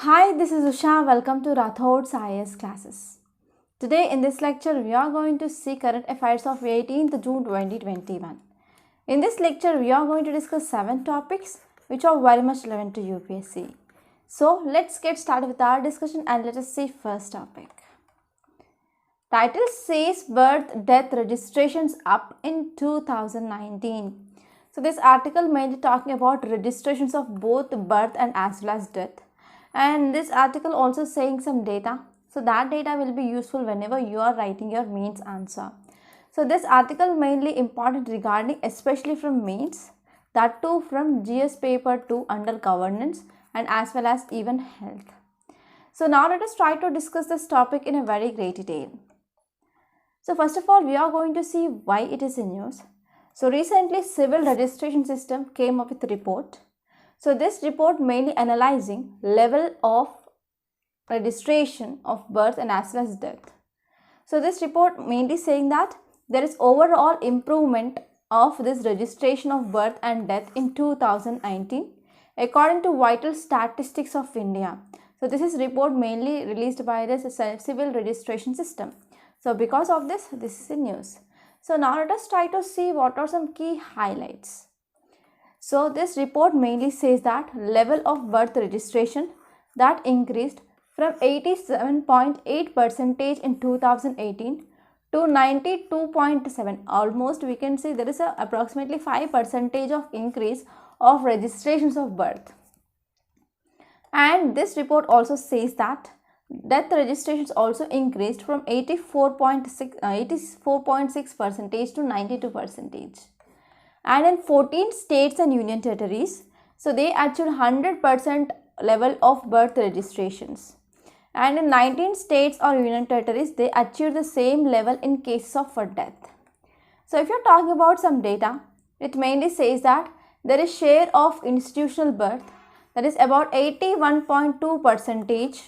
Hi, this is Usha. Welcome to Rathod's IAS classes. Today in this lecture, we are going to see current affairs of 18th June 2021. In this lecture, we are going to discuss 7 topics which are very much relevant to UPSC. So, let's get started with our discussion and let us see first topic. Title says birth death registrations up in 2019. So, this article mainly talking about registrations of both birth and as well as death. And this article also saying some data. So that data will be useful whenever you are writing your mains answer. So this article mainly important regarding especially from mains, that too from GS paper 2 under governance and as well as even health. So now let us try to discuss this topic in a very great detail. So first of all, we are going to see why it is in news. So recently civil registration system came up with a report. So this report mainly analyzing level of registration of birth and as well as death. So this report mainly saying that there is overall improvement of this registration of birth and death in 2019 according to Vital Statistics of India. So this is report mainly released by the civil registration system. So because of this is in news. So now let us try to see what are some key highlights. So this report mainly says that level of birth registration that increased from 87.8% in 2018 to 92.7. Almost we can say there is a approximately 5% of increase of registrations of birth. And this report also says that death registrations also increased from 84.6% to 92%. And in 14 states and union territories, so they achieved 100% level of birth registrations. And in 19 states or union territories, they achieved the same level in cases of death. So if you're talking about some data, it mainly says that there is share of institutional birth that is about 81.2%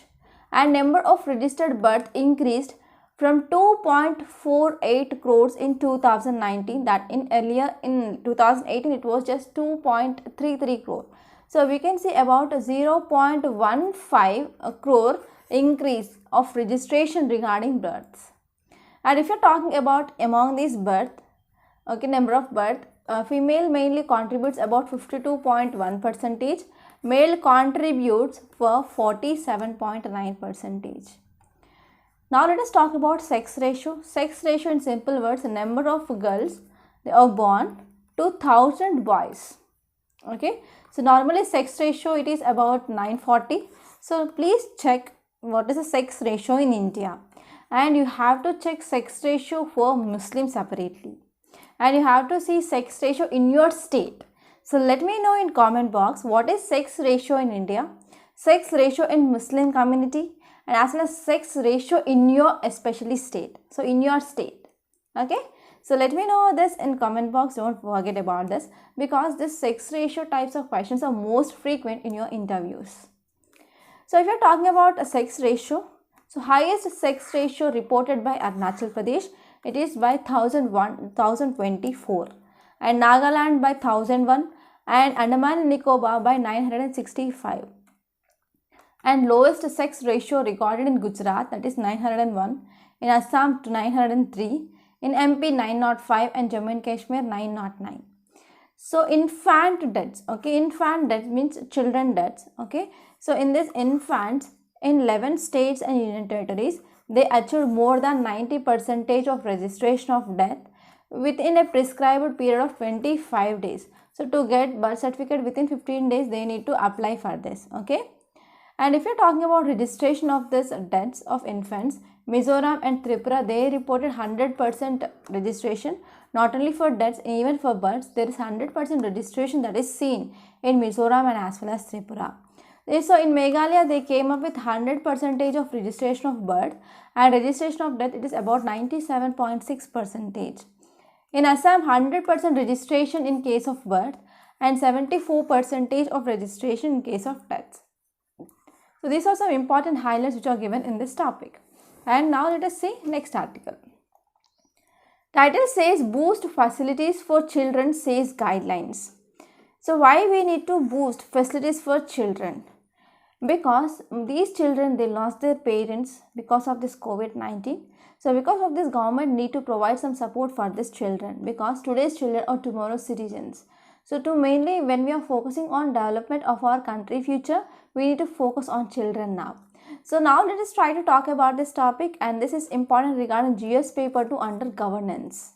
and number of registered birth increased from 2.48 crores in 2019, that in earlier in 2018 it was just 2.33 crore. So we can see about 0.15 crore increase of registration regarding births. And if you're talking about among these birth, number of birth, female mainly contributes about 52.1%, male contributes for 47.9%. Now let us talk about sex ratio. Sex ratio in simple words, the number of girls they are born to 1000 boys. Okay. So normally sex ratio it is about 940. So please check what is the sex ratio in India. And you have to check sex ratio for Muslims separately. And you have to see sex ratio in your state. So let me know in comment box what is sex ratio in India, sex ratio in Muslim community, and as well as sex ratio in your especially state. So in your state. Okay. So let me know this in comment box. Don't forget about this because this sex ratio types of questions are most frequent in your interviews. So if you're talking about a sex ratio, so highest sex ratio reported by Arunachal Pradesh, it is by 1024 and Nagaland by 1001 and Andaman and Nicobar by 965. And lowest sex ratio recorded in Gujarat, that is 901, in Assam to 903, in MP 905 and Jammu and Kashmir 909. So infant deaths, okay, infant death means children deaths, okay. So in this infants in 11 states and union territories, they achieved more than 90% of registration of death within a prescribed period of 25 days. So to get birth certificate within 15 days, they need to apply for this, okay. And if you're talking about registration of this deaths of infants, Mizoram and Tripura, they reported 100% registration, not only for deaths, even for births. There is 100% registration that is seen in Mizoram and as well as Tripura. So in Meghalaya, they came up with 100% of registration of birth and registration of death, it is about 97.6%. In Assam, 100% registration in case of birth and 74% of registration in case of death. So these are some important highlights which are given in this topic. And now let us see next article. Title says boost facilities for children says guidelines. So why we need to boost facilities for children? because these children, they lost their parents because of this COVID-19. So because of this, government need to provide some support for these children, because today's children are tomorrow's citizens. So to mainly, when we are focusing on development of our country future, we need to focus on children now. So now let us try to talk about this topic, and this is important regarding GS paper 2 under governance.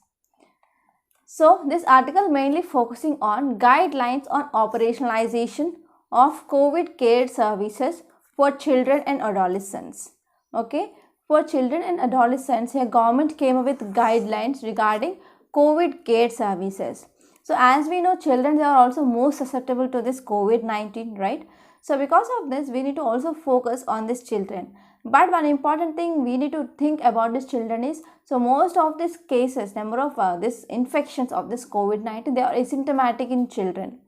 So this article mainly focusing on guidelines on operationalization of COVID care services for children and adolescents. Okay, for children and adolescents, here government came up with guidelines regarding COVID care services. So as we know, children, they are also more susceptible to this COVID-19, right? So because of this, we need to also focus on these children. But one important thing we need to think about these children is, so most of these cases, number of this infections of this COVID-19, they are asymptomatic in children.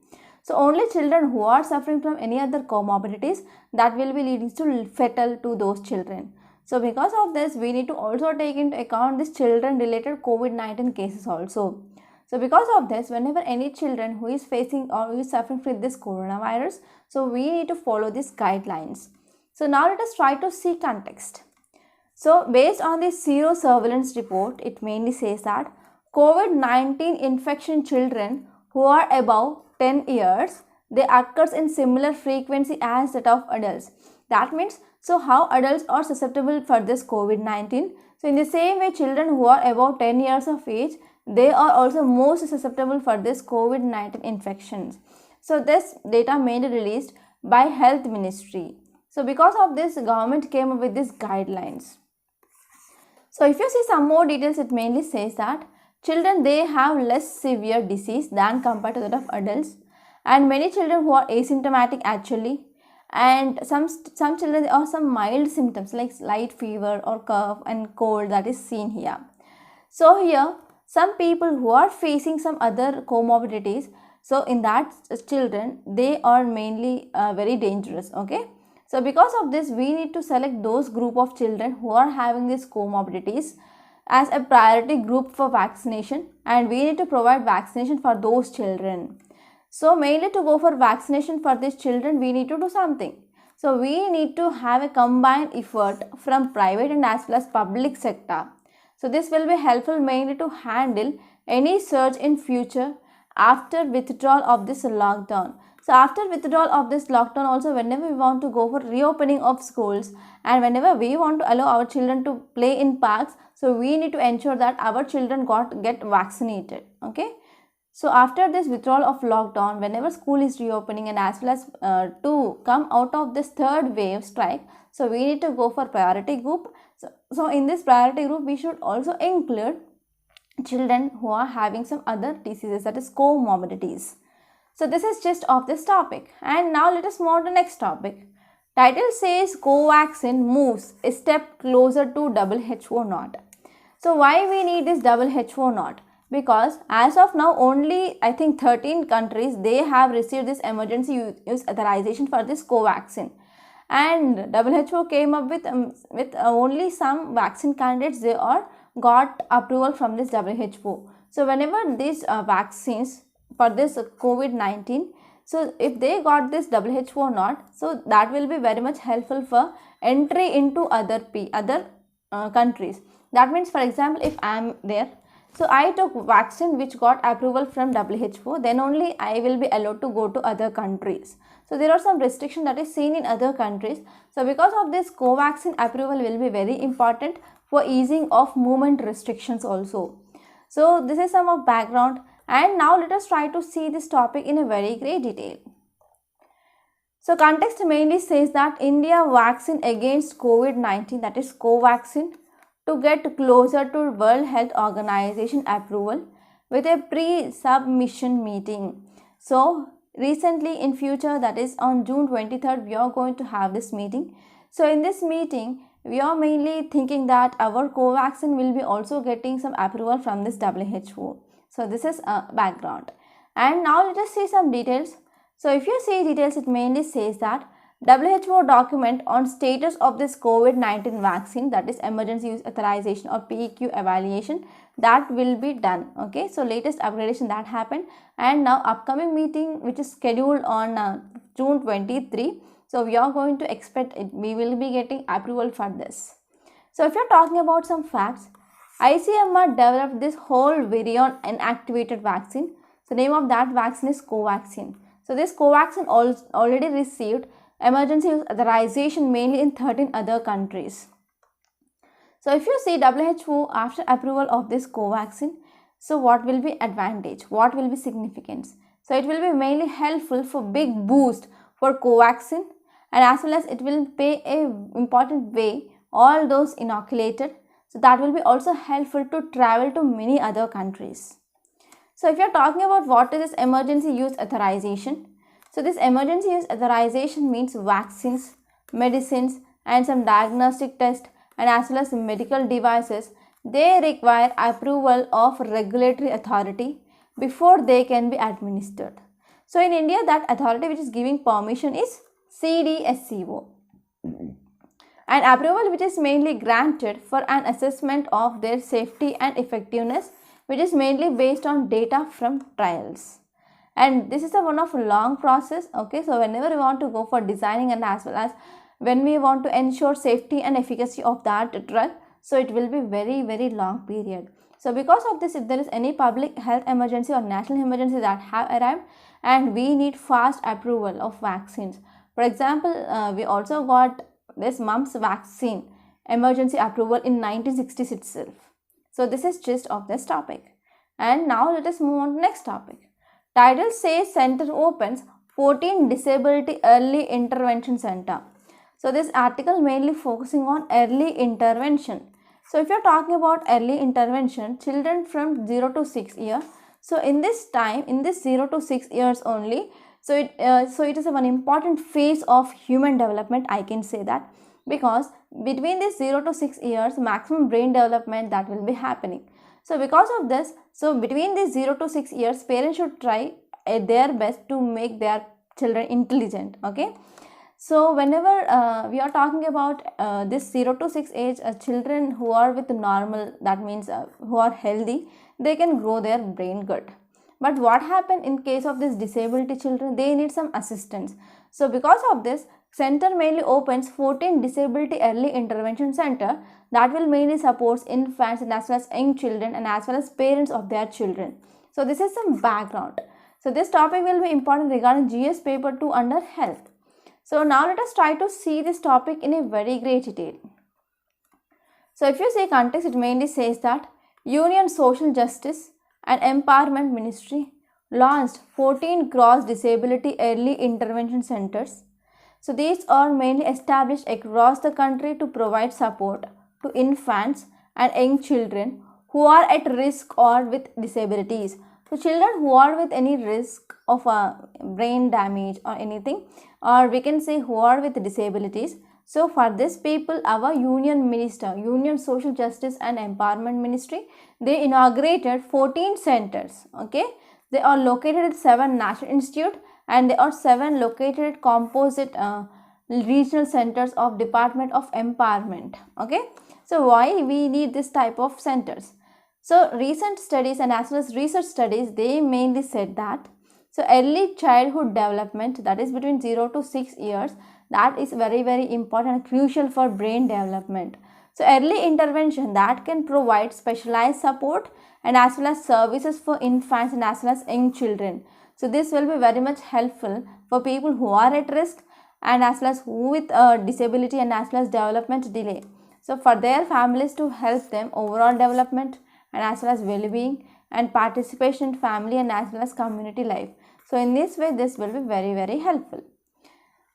So only children who are suffering from any other comorbidities, that will be leading to fatal to those children. So because of this, we need to also take into account this children related COVID-19 cases also. So because of this, whenever any children who is facing or who is suffering with this coronavirus, so we need to follow these guidelines. So now let us try to see context. So based on the Sero surveillance report, it mainly says that COVID-19 infection children who are above 10 years, they occurs in similar frequency as that of adults. That means, so how adults are susceptible for this COVID-19. So in the same way, children who are above 10 years of age, they are also most susceptible for this COVID-19 infections. So this data mainly released by Health Ministry. So because of this, government came up with these guidelines. So if you see some more details, it mainly says that children, they have less severe disease than compared to that of adults, and many children who are asymptomatic actually, and some children are some mild symptoms like light fever or cough and cold that is seen here. So here, some people who are facing some other comorbidities, so in that children, they are mainly very dangerous. Okay, so because of this, we need to select those group of children who are having these comorbidities as a priority group for vaccination, and we need to provide vaccination for those children. So mainly to go for vaccination for these children, we need to do something. So we need to have a combined effort from private and as well as public sector. So this will be helpful mainly to handle any surge in future after withdrawal of this lockdown. So after withdrawal of this lockdown also, whenever we want to go for reopening of schools and whenever we want to allow our children to play in parks, so we need to ensure that our children get vaccinated. Okay. So after this withdrawal of lockdown, whenever school is reopening and as well as to come out of this third wave strike, so we need to go for priority group. So in this priority group, we should also include children who are having some other diseases, that is comorbidities. So this is just of this topic, and now let us move on to the next topic. Title says Covaxin moves a step closer to WHO not. So why we need this WHO not? Because as of now, only I think 13 countries, they have received this emergency use authorization for this Covaxin, and WHO came up with only some vaccine candidates, they are got approval from this WHO. So whenever these vaccines for this COVID-19, so if they got this WHO not, so that will be very much helpful for entry into other countries. That means, for example, if I am there, so I took vaccine which got approval from WHO, then only I will be allowed to go to other countries. So there are some restriction that is seen in other countries. So because of this, Covaxin approval will be very important for easing of movement restrictions also. So this is some of background, and now let us try to see this topic in a very great detail. So context mainly says that India vaccine against COVID-19, that is Covaxin, to get closer to World Health Organization approval with a pre-submission meeting. So recently in future, that is on June 23rd, we are going to have this meeting. So in this meeting, we are mainly thinking that our Covaxin will be also getting some approval from this WHO. So this is a background. And now let us see some details. So if you see details, it mainly says that WHO document on status of this COVID-19 vaccine, that is emergency use authorization or PEQ evaluation, that will be done. Okay, so latest upgradation that happened, and now upcoming meeting which is scheduled on June 23. So So we are going to expect it, we will be getting approval for this. So if you're talking about some facts, ICMR developed this whole virion inactivated vaccine. So name of that vaccine is Covaxin. So this Covaxin already received emergency use authorization mainly in 13 other countries. So if you see WHO after approval of this Covaxin, so what will be advantage? What will be significance? So it will be mainly helpful for big boost for Covaxin, and as well as it will pay a important way all those inoculated. So that will be also helpful to travel to many other countries. So if you are talking about what is this emergency use authorization, so this emergency use authorization means vaccines, medicines and some diagnostic tests and as well as medical devices, they require approval of regulatory authority before they can be administered. So in India, that authority which is giving permission is CDSCO. And approval which is mainly granted for an assessment of their safety and effectiveness, which is mainly based on data from trials. And this is a one of a long process. Okay, so whenever we want to go for designing and as well as when we want to ensure safety and efficacy of that drug, so it will be very long period. So because of this, if there is any public health emergency or national emergency that have arrived and we need fast approval of vaccines. For example, we also got this mumps vaccine emergency approval in 1966 itself. So this is gist of this topic. And now let us move on to next topic. Title says center opens 14 Disability Early Intervention Center. So this article mainly focusing on early intervention. So if you're talking about early intervention, children from 0 to 6 years. So in this time, in this 0 to 6 years only, so it is one important phase of human development, I can say that, because between this 0 to 6 years, maximum brain development that will be happening. So because of this, so between these 0 to 6 years, parents should try their best to make their children intelligent. Okay. So whenever we are talking about this 0 to 6 age, children who are with normal, that means who are healthy, they can grow their brain good. But what happen in case of this disability children, they need some assistance. So because of this, center mainly opens 14 Disability Early Intervention Center that will mainly support infants and as well as young children and as well as parents of their children. So this is some background. So this topic will be important regarding GS paper 2 under health. So now let us try to see this topic in a very great detail. So if you see context, it mainly says that Union Social Justice and Empowerment Ministry launched 14 cross disability early intervention centers. So these are mainly established across the country to provide support to infants and young children who are at risk or with disabilities. So children who are with any risk of brain damage or anything, or we can say who are with disabilities. So for this people, our Union Minister, Union Social Justice and Empowerment Ministry, they inaugurated 14 centers. Okay, they are located at 7 national institute and there are 7 located composite regional centers of Department of Empowerment. Okay, so why we need this type of centers? So recent studies and as well as research studies, they mainly said that so early childhood development, that is between 0 to 6 years, that is very important and crucial for brain development. So early intervention that can provide specialized support and as well as services for infants and as well as young children. So this will be very much helpful for people who are at risk and as well as who with disability and as well as development delay. So for their families to help them overall development and as well as well-being and participation in family and as well as community life. So in this way, this will be very helpful.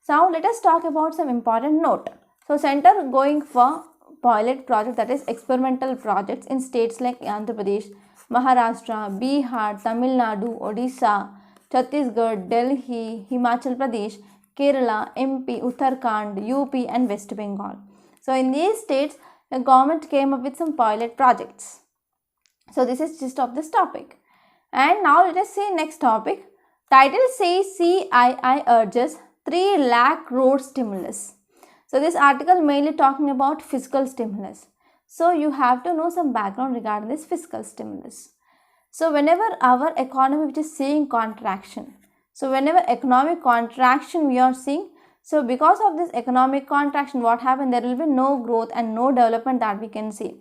Now let us talk about some important note. So center going for pilot project, that is experimental projects in states like Andhra Pradesh, Maharashtra, Bihar, Tamil Nadu, Odisha, Chhattisgarh, Delhi, Himachal Pradesh, Kerala, MP, Uttarakhand, UP and West Bengal. So in these states, the government came up with some pilot projects. So this is gist of this topic. And now let us see next topic. Title says CII urges 3 lakh crore stimulus. So this article mainly talking about fiscal stimulus. So you have to know some background regarding this fiscal stimulus. So whenever our economy which is seeing contraction, so whenever economic contraction we are seeing, So because of this economic contraction, what happened? There will be no growth and no development that we can see.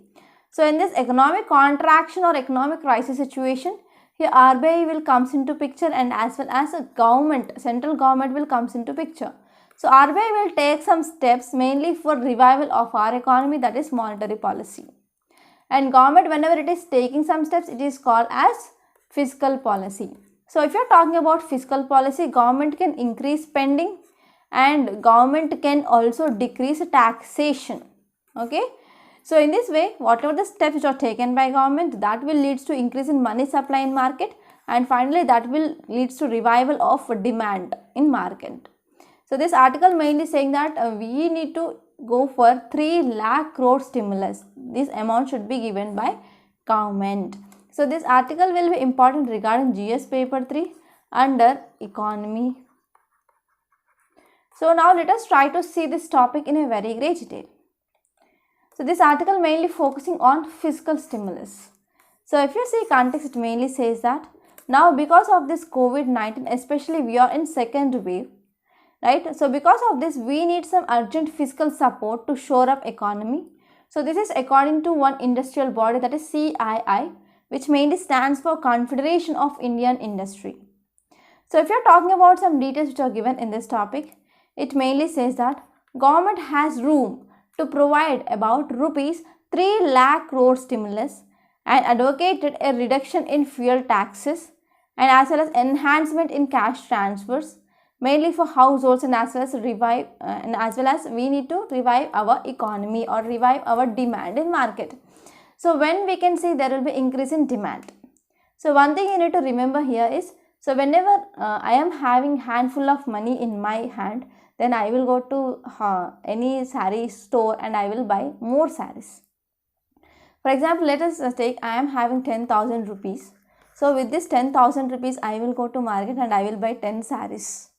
So in this economic contraction or economic crisis situation, here RBI will comes into picture, and as well as a government, central government will comes into picture. So RBI will take some steps mainly for revival of our economy, that is monetary policy. And government, whenever it is taking some steps, it is called as fiscal policy. So if you are talking about fiscal policy, government can increase spending and government can also decrease taxation. Okay. So in this way, whatever the steps which are taken by government, that will leads to increase in money supply in market, and finally that will leads to revival of demand in market. So this article mainly saying that we need to go for 3 lakh crore stimulus. This amount should be given by government. So this article will be important regarding GS paper 3 under economy. So now let us try to see this topic in a very great detail. So this article mainly focusing on fiscal stimulus. So if you see context, it mainly says that now because of this COVID-19, especially we are in second wave, right? So because of this, we need some urgent fiscal support to shore up economy. So this is according to one industrial body, that is CII, which mainly stands for Confederation of Indian Industry. So if you are talking about some details which are given in this topic, it mainly says that government has room to provide about rupees 3 lakh crore stimulus and advocated a reduction in fuel taxes and as well as enhancement in cash transfers, mainly for households, and as well as we need to revive our economy or revive our demand in market. So when we can see there will be increase in demand. So one thing you need to remember here is, so whenever I am having handful of money in my hand, then I will go to any saree store and I will buy more sarees. For example, let us take I am having 10,000 rupees. So with this 10,000 rupees, I will go to market and I will buy 10 sarees.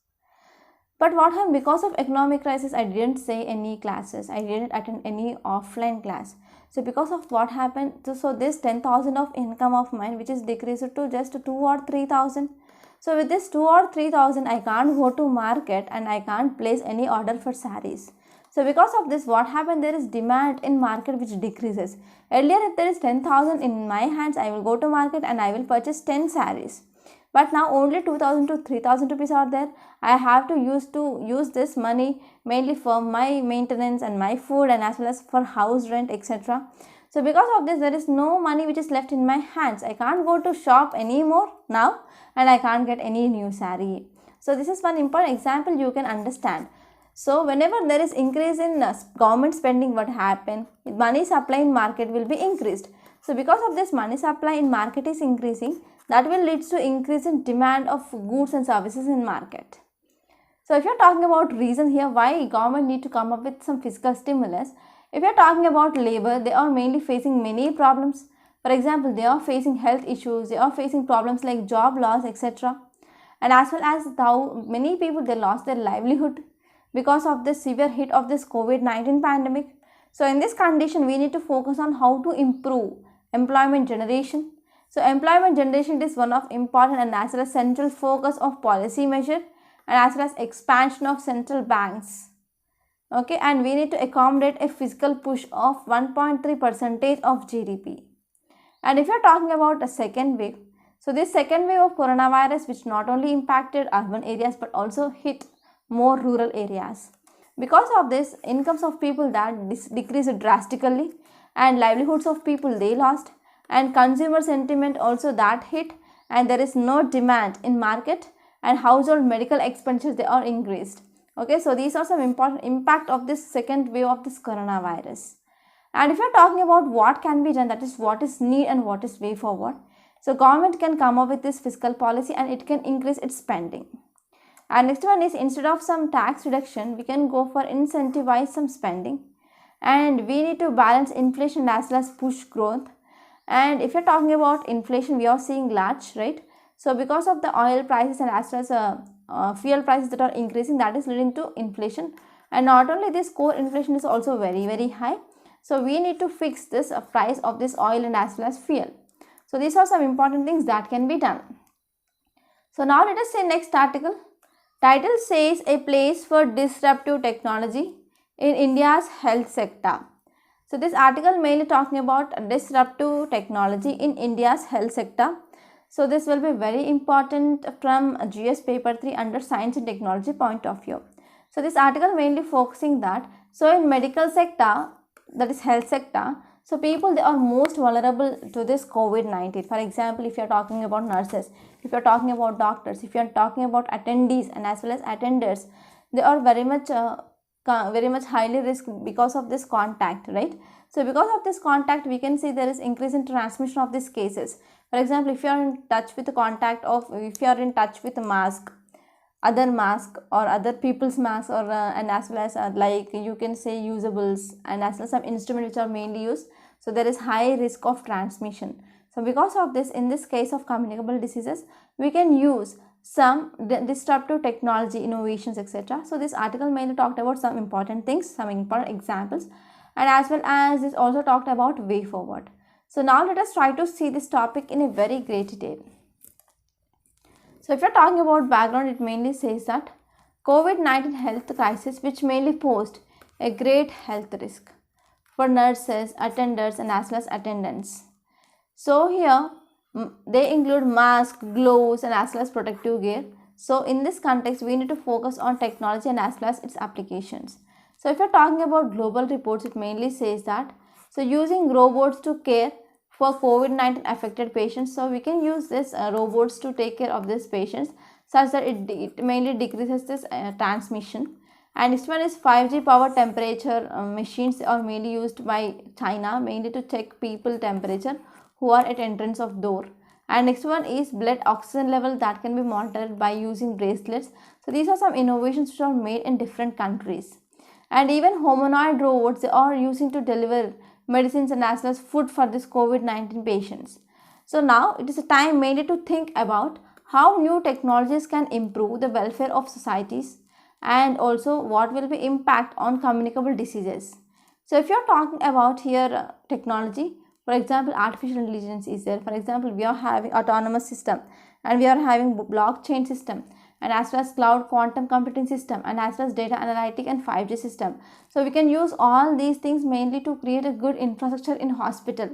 But what happened, because of economic crisis, I didn't say any classes. I didn't attend any offline class. So because of what happened, so this 10,000 of income of mine, which is decreased to just 2 or 3,000. So with this 2 or 3,000, I can't go to market and I can't place any order for sarees. So because of this, what happened, there is demand in market which decreases. Earlier, if there is 10,000 in my hands, I will go to market and I will purchase 10 sarees. But now only 2,000 to 3,000 rupees are there. I have to use this money mainly for my maintenance and my food and as well as for house rent, etc. So because of this, there is no money which is left in my hands. I can't go to shop anymore now and I can't get any new saree. So this is one important example you can understand. So whenever there is increase in government spending, what happen? Money supply in market will be increased. So because of this money supply in market is increasing, that will lead to increase in demand of goods and services in market. So if you are talking about reason here why government need to come up with some fiscal stimulus, if you are talking about labor, they are mainly facing many problems. For example, they are facing health issues, they are facing problems like job loss, etc. And as well as how many people they lost their livelihood because of the severe hit of this COVID-19 pandemic. So in this condition, we need to focus on how to improve employment generation. So employment generation is one of important and as well as central focus of policy measure and as well as expansion of central banks. Okay, and we need to accommodate a fiscal push of 1.3% of GDP. And if you are talking about a second wave, so this second wave of coronavirus, which not only impacted urban areas but also hit more rural areas. Because of this, incomes of people that decreased drastically and livelihoods of people they lost, and consumer sentiment also that hit, and there is no demand in market, and household medical expenditures they are increased. Okay, so these are some important impact of this second wave of this coronavirus. And if you are talking about what can be done, that is what is need and what is way forward. So government can come up with this fiscal policy and it can increase its spending. And next one is, instead of some tax reduction, we can go for incentivize some spending, and we need to balance inflation as well as push growth. And if you're talking about inflation, we are seeing large, right? So because of the oil prices and as well as fuel prices that are increasing, that is leading to inflation. And not only this, core inflation is also very high. So we need to fix this price of this oil and as well as fuel. So these are some important things that can be done. So now let us say next article, Title says a place for disruptive technology in India's health sector. So this article mainly talking about disruptive technology in India's health sector. So this will be very important from GS paper 3 under science and technology point of view. So this article mainly focusing that, so in medical sector, that is health sector, so people, they are most vulnerable to this COVID-19. For example, if you are talking about nurses, if you are talking about doctors, if you are talking about attendees and as well as attenders, they are very much highly risk because of this contact, right? So because of this contact, we can see there is increase in transmission of these cases. For example, if you are in touch with the contact of, if you are in touch with a mask, other mask or other people's mask, or and as well as like you can say usables and as well as some instruments which are mainly used, so there is high risk of transmission. So because of this, in this case of communicable diseases, we can use some disruptive technology innovations, etc. So this article mainly talked about some important things, some important examples, and as well as this also talked about way forward. So now let us try to see this topic in a very great detail. So if you are talking about background, it mainly says that COVID-19 health crisis which mainly posed a great health risk for nurses, attenders and as well as attendants. So here they include mask, gloves and as well as protective gear. So in this context, we need to focus on technology and as well as its applications. So if you are talking about global reports, it mainly says that, so using robots to care for COVID-19 affected patients, so we can use this robots to take care of these patients such that it mainly decreases this transmission. And next one is 5G power temperature machines are mainly used by China, mainly to check people temperature who are at entrance of door. And next one is blood oxygen level that can be monitored by using bracelets. So these are some innovations which are made in different countries. And even humanoid robots, they are using to deliver medicines and as well as food for this COVID-19 patients. So now it is a time mainly to think about how new technologies can improve the welfare of societies and also what will be impact on communicable diseases. So if you are talking about here technology, for example, artificial intelligence is there. For example, we are having autonomous system and we are having blockchain system and as well as cloud quantum computing system and as well as data analytic and 5G system. So we can use all these things mainly to create a good infrastructure in hospital.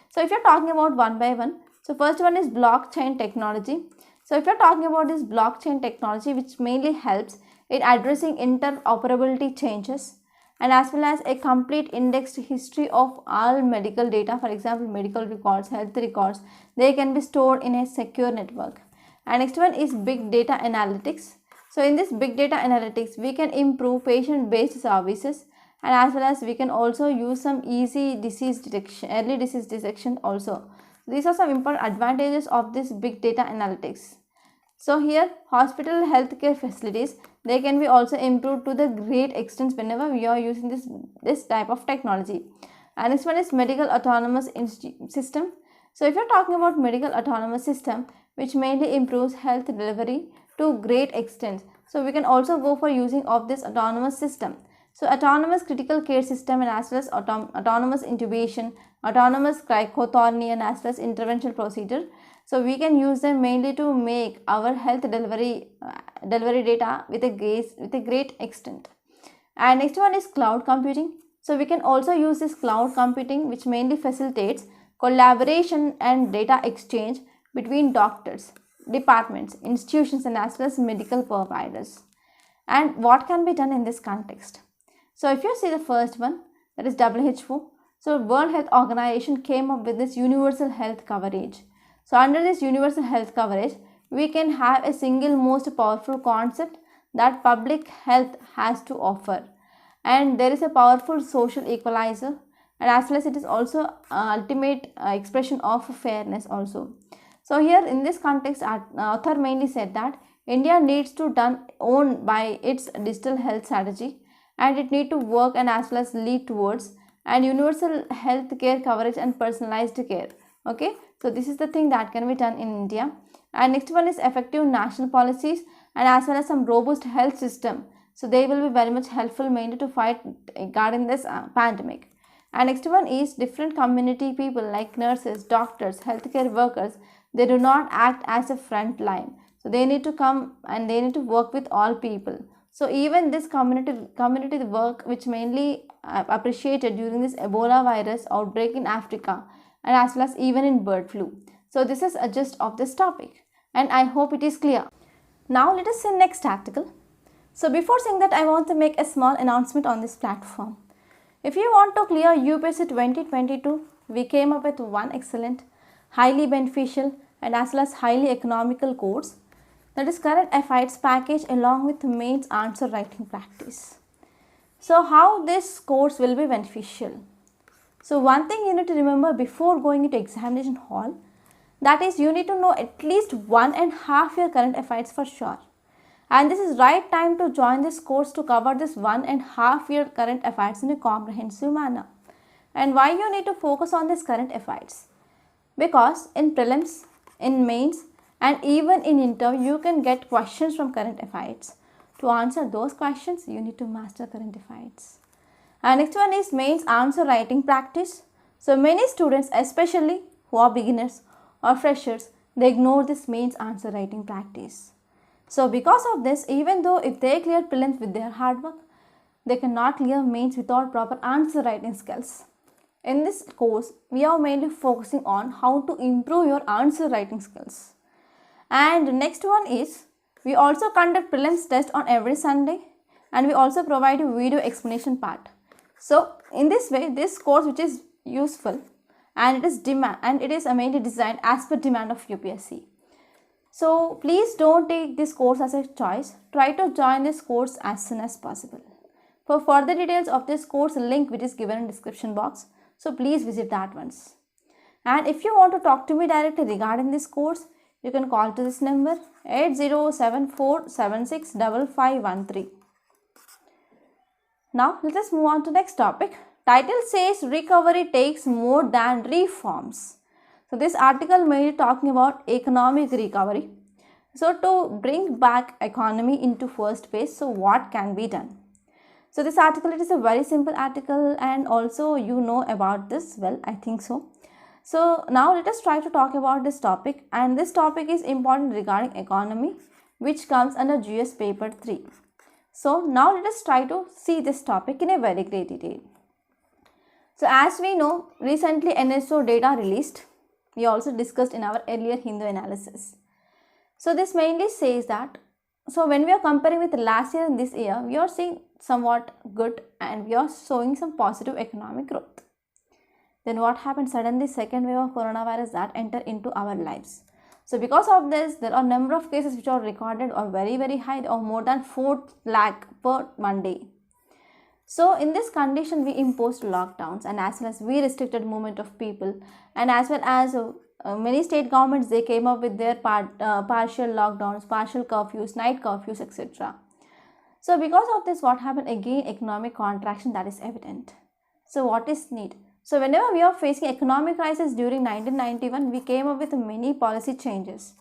So if you're talking about one by one, so first one is blockchain technology. So if you're talking about this blockchain technology, which mainly helps in addressing interoperability changes and as well as a complete indexed history of all medical data. For example, medical records, health records, they can be stored in a secure network. And next one is big data analytics. So in this big data analytics, we can improve patient based services and as well as we can also use some easy disease detection, early disease detection also. These are some important advantages of this big data analytics. So here hospital healthcare facilities, they can be also improved to the great extent whenever we are using this type of technology. And next one is medical autonomous system. So if you're talking about medical autonomous system, which mainly improves health delivery to great extent, so we can also go for using of this autonomous system. So autonomous critical care system and as well as autonomous intubation, autonomous cricothorny and as well as intervention procedure. So we can use them mainly to make our health delivery data with a great extent. And next one is cloud computing. So we can also use this cloud computing, which mainly facilitates collaboration and data exchange between doctors, departments, institutions and as well as medical providers. And what can be done in this context? So if you see the first one, that is WHO. So World Health Organization came up with this universal health coverage. So under this universal health coverage, we can have a single most powerful concept that public health has to offer. And there is a powerful social equalizer and as well as it is also ultimate expression of fairness also. So here in this context, author mainly said that India needs to own by its digital health strategy and it need to work and as well as lead towards and universal health care coverage and personalized care. Okay, so this is the thing that can be done in India. And next one is effective national policies and as well as some robust health system. So they will be very much helpful mainly to fight regarding this pandemic. And next one is different community people like nurses, doctors, healthcare workers. They do not act as a front line. So they need to come and they need to work with all people. So even this community work, which mainly appreciated during this Ebola virus outbreak in Africa, and as well as even in bird flu. So this is a gist of this topic, and I hope it is clear. Now let us see next article. So before saying that, I want to make a small announcement on this platform. If you want to clear UPSC 2022, we came up with one excellent, highly beneficial and as well as highly economical course, that is current affairs package along with mains answer writing practice. So how this course will be beneficial? So one thing you need to remember before going into examination hall, that is you need to know at least 1.5 year current affairs for sure. And this is right time to join this course to cover this 1.5 year current affairs in a comprehensive manner. And why you need to focus on this current affairs? Because in prelims, in mains and even in interview you can get questions from current affairs. To answer those questions you need to master current affairs. And next one is mains answer writing practice. So many students, especially who are beginners or freshers, they ignore this mains answer writing practice. So because of this, even though if they clear prelims with their hard work, they cannot clear mains without proper answer writing skills. In this course, we are mainly focusing on how to improve your answer writing skills. And next one is, we also conduct prelims test on every Sunday, and we also provide a video explanation part. So in this way, this course which is useful and it is mainly designed as per demand of UPSC. So please don't take this course as a choice. Try to join this course as soon as possible. For further details of this course, link which is given in description box. So please visit that once. And if you want to talk to me directly regarding this course, you can call to this number 8074765513. Now let us move on to next topic. Title says recovery takes more than reforms. So this article mainly talking about economic recovery. So to bring back economy into first phase, so what can be done? So this article, it is a very simple article and also you know about this well, I think so. So now let us try to talk about this topic, and this topic is important regarding economy, which comes under GS paper 3. So now let us try to see this topic in a very great detail. So as we know, recently NSO data released. We also discussed in our earlier Hindu analysis. So this mainly says that, so when we are comparing with last year and this year, we are seeing somewhat good and we are showing some positive economic growth. Then what happened? Suddenly second wave of coronavirus that entered into our lives. So because of this, there are number of cases which are recorded or very high, or more than 4 lakh per 1 day. So in this condition, we imposed lockdowns, and as well as we restricted movement of people, and as well as many state governments, they came up with their partial lockdowns, partial curfews, night curfews, etc. So because of this, what happened again? Economic contraction that is evident. So what is need? So whenever we are facing economic crisis during 1991, we came up with many policy changes.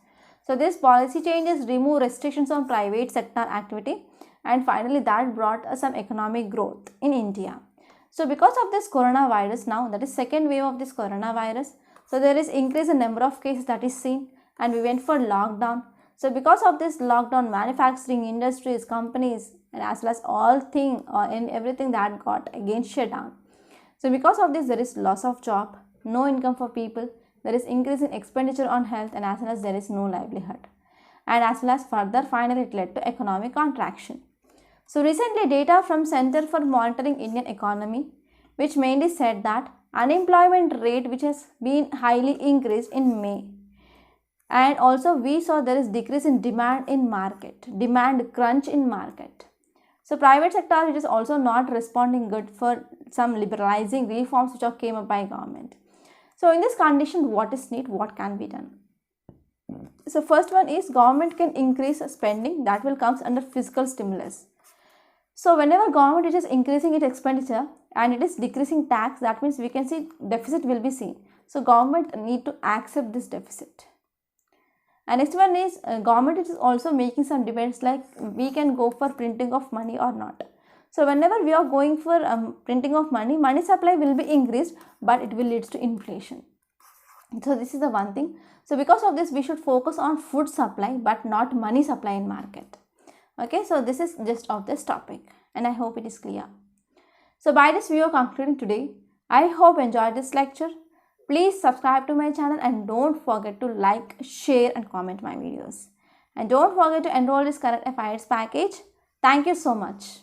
So these policy changes remove restrictions on private sector activity, and finally that brought us some economic growth in India. So because of this coronavirus now, that is second wave of this coronavirus, so there is increase in number of cases that is seen, and we went for lockdown. So because of this lockdown, manufacturing industries, companies, and as well as all thing and everything that got again shut down. So because of this, there is loss of job, no income for people, there is increase in expenditure on health, and as well as there is no livelihood. And as well as further, finally it led to economic contraction. So recently data from Center for Monitoring Indian Economy, which mainly said that unemployment rate which has been highly increased in May. And also we saw there is decrease in demand in market, demand crunch in market. So private sector which is also not responding good for some liberalizing reforms which are came up by government. So in this condition, what is need, what can be done? So first one is government can increase spending, that will comes under fiscal stimulus. So whenever government is increasing its expenditure and it is decreasing tax, that means we can see deficit will be seen. So government need to accept this deficit. And next one is government is also making some debates like we can go for printing of money or not. So whenever we are going for printing of money, money supply will be increased, but it will lead to inflation. So this is the one thing. So because of this, we should focus on food supply but not money supply in market. Okay, so this is just of this topic, and I hope it is clear. So by this we are concluding today. I hope you enjoyed this lecture. Please subscribe to my channel and don't forget to like, share and comment my videos. And don't forget to enroll this current affairs package. Thank you so much.